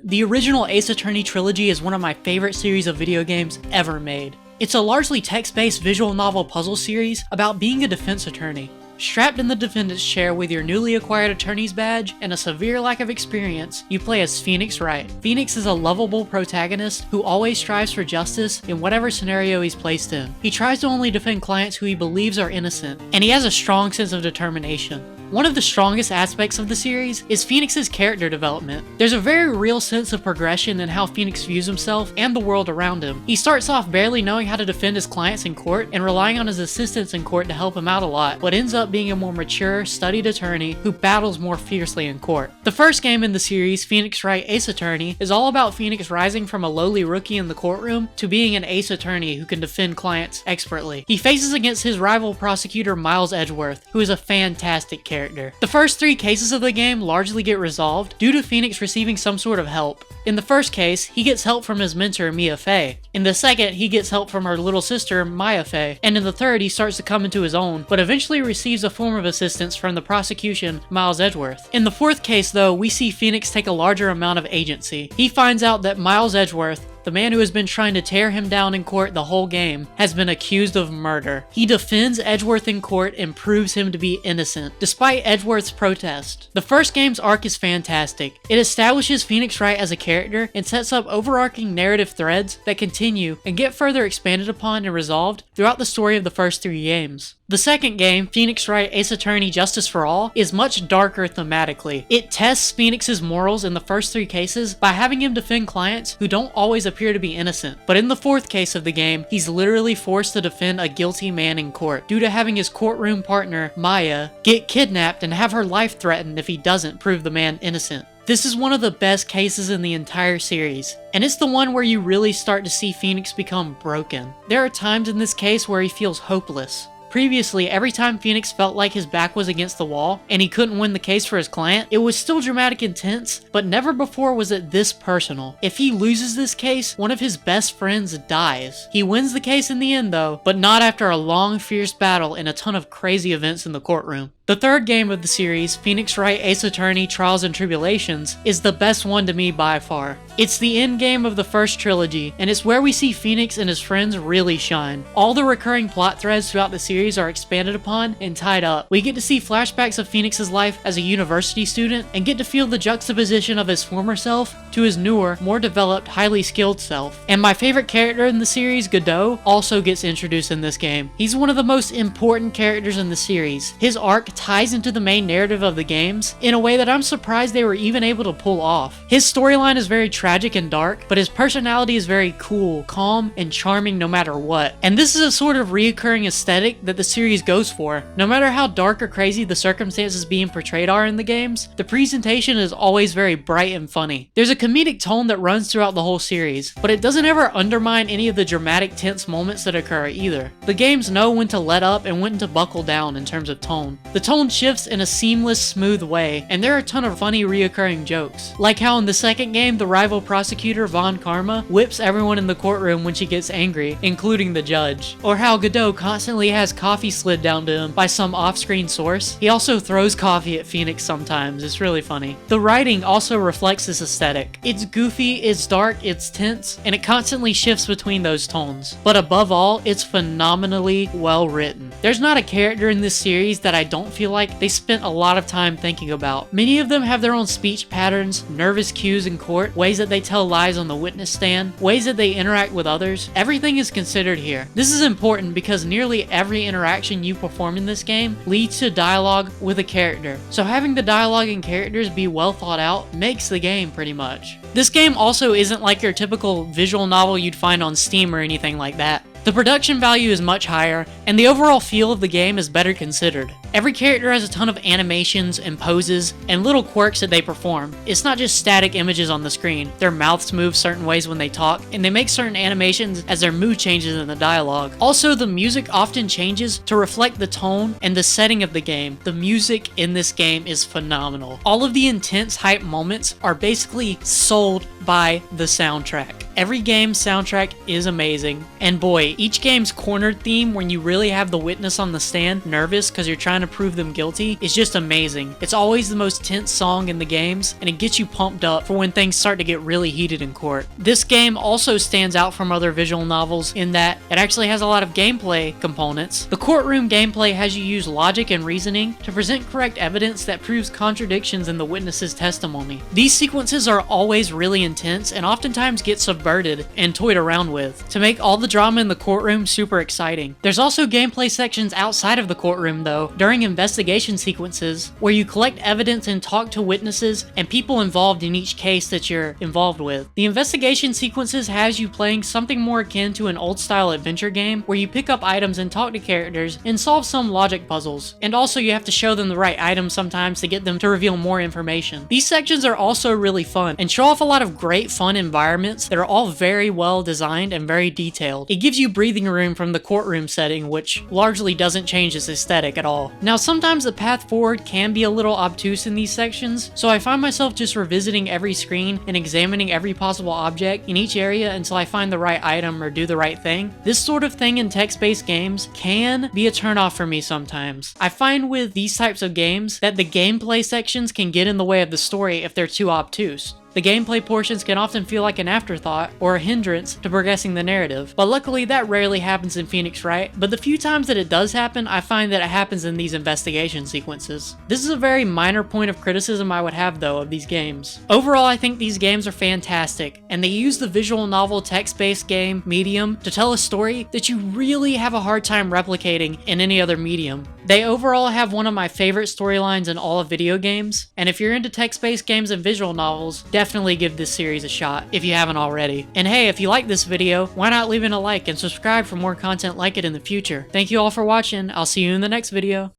The original Ace Attorney trilogy is one of my favorite series of video games ever made. It's a largely text-based visual novel puzzle series about being a defense attorney. Strapped in the defendant's chair with your newly acquired attorney's badge and a severe lack of experience, you play as Phoenix Wright. Phoenix is a lovable protagonist who always strives for justice in whatever scenario he's placed in. He tries to only defend clients who he believes are innocent, and he has a strong sense of determination. One of the strongest aspects of the series is Phoenix's character development. There's a very real sense of progression in how Phoenix views himself and the world around him. He starts off barely knowing how to defend his clients in court and relying on his assistants in court to help him out a lot, but ends up being a more mature, studied attorney who battles more fiercely in court. The first game in the series, Phoenix Wright Ace Attorney, is all about Phoenix rising from a lowly rookie in the courtroom to being an ace attorney who can defend clients expertly. He faces against his rival prosecutor Miles Edgeworth, who is a fantastic character. The first 3 cases of the game largely get resolved due to Phoenix receiving some sort of help. In the first case, he gets help from his mentor Mia Fey. In the second, he gets help from her little sister Maya Fey. And in the third, he starts to come into his own, but eventually receives a form of assistance from the prosecution Miles Edgeworth. In the fourth case though, we see Phoenix take a larger amount of agency. He finds out that Miles Edgeworth, the man who has been trying to tear him down in court the whole game, has been accused of murder. He defends Edgeworth in court and proves him to be innocent, despite Edgeworth's protest. The first game's arc is fantastic. It establishes Phoenix Wright as a character and sets up overarching narrative threads that continue and get further expanded upon and resolved throughout the story of the first 3 games. The second game, Phoenix Wright Ace Attorney Justice for All, is much darker thematically. It tests Phoenix's morals in the first 3 cases by having him defend clients who don't always appear to be innocent. But in the fourth case of the game, he's literally forced to defend a guilty man in court due to having his courtroom partner, Maya, get kidnapped and have her life threatened if he doesn't prove the man innocent. This is one of the best cases in the entire series, and it's the one where you really start to see Phoenix become broken. There are times in this case where he feels hopeless. Previously, every time Phoenix felt like his back was against the wall and he couldn't win the case for his client, it was still dramatic and tense, but never before was it this personal. If he loses this case, one of his best friends dies. He wins the case in the end though, but not after a long, fierce battle and a ton of crazy events in the courtroom. The third game of the series, Phoenix Wright Ace Attorney Trials and Tribulations, is the best one to me by far. It's the end game of the first trilogy, and it's where we see Phoenix and his friends really shine. All the recurring plot threads throughout the series are expanded upon and tied up. We get to see flashbacks of Phoenix's life as a university student and get to feel the juxtaposition of his former self to his newer, more developed, highly skilled self. And my favorite character in the series, Godot, also gets introduced in this game. He's one of the most important characters in the series. His arc ties into the main narrative of the games in a way that I'm surprised they were even able to pull off. His storyline is very tragic and dark, but his personality is very cool, calm, and charming no matter what. And this is a sort of reoccurring aesthetic that the series goes for. No matter how dark or crazy the circumstances being portrayed are in the games, the presentation is always very bright and funny. There's a comedic tone that runs throughout the whole series, but it doesn't ever undermine any of the dramatic, tense moments that occur either. The games know when to let up and when to buckle down in terms of tone. The tone shifts in a seamless, smooth way, and there are a ton of funny reoccurring jokes. Like how in the second game, the rival prosecutor, Von Karma, whips everyone in the courtroom when she gets angry, including the judge. Or how Godot constantly has coffee slid down to him by some off-screen source. He also throws coffee at Phoenix sometimes. It's really funny. The writing also reflects this aesthetic. It's goofy, it's dark, it's tense, and it constantly shifts between those tones. But above all, it's phenomenally well written. There's not a character in this series that I don't feel like they spent a lot of time thinking about. Many of them have their own speech patterns, nervous cues in court, ways that they tell lies on the witness stand, ways that they interact with others. Everything is considered here. This is important because nearly every interaction you perform in this game leads to dialogue with a character. So having the dialogue and characters be well thought out makes the game pretty much. This game also isn't like your typical visual novel you'd find on Steam or anything like that. The production value is much higher, and the overall feel of the game is better considered. Every character has a ton of animations and poses and little quirks that they perform. It's not just static images on the screen. Their mouths move certain ways when they talk, and they make certain animations as their mood changes in the dialogue. Also, the music often changes to reflect the tone and the setting of the game. The music in this game is phenomenal. All of the intense hype moments are basically sold by the soundtrack. Every game's soundtrack is amazing, and boy, each game's cornered theme when you really have the witness on the stand nervous because you're trying to prove them guilty is just amazing. It's always the most tense song in the games, and it gets you pumped up for when things start to get really heated in court. This game also stands out from other visual novels in that it actually has a lot of gameplay components. The courtroom gameplay has you use logic and reasoning to present correct evidence that proves contradictions in the witness's testimony. These sequences are always really intense and oftentimes get subverted and toyed around with to make all the drama in the courtroom super exciting. There's also gameplay sections outside of the courtroom though, during investigation sequences, where you collect evidence and talk to witnesses and people involved in each case that you're involved with. The investigation sequences has you playing something more akin to an old style adventure game where you pick up items and talk to characters and solve some logic puzzles. And also you have to show them the right items sometimes to get them to reveal more information. These sections are also really fun and show off a lot of great fun environments that are all very well designed and very detailed. It gives you breathing room from the courtroom setting, which largely doesn't change its aesthetic at all. Now sometimes the path forward can be a little obtuse in these sections, so I find myself just revisiting every screen and examining every possible object in each area until I find the right item or do the right thing. This sort of thing in text-based games can be a turnoff for me sometimes. I find with these types of games that the gameplay sections can get in the way of the story if they're too obtuse. The gameplay portions can often feel like an afterthought or a hindrance to progressing the narrative, but luckily that rarely happens in Phoenix Wright, but the few times that it does happen, I find that it happens in these investigation sequences. This is a very minor point of criticism I would have though of these games. Overall, I think these games are fantastic, and they use the visual novel text-based game medium to tell a story that you really have a hard time replicating in any other medium. They overall have one of my favorite storylines in all of video games, and if you're into text-based games and visual novels, definitely give this series a shot if you haven't already. And hey, if you like this video, why not leave it a like and subscribe for more content like it in the future. Thank you all for watching. I'll see you in the next video.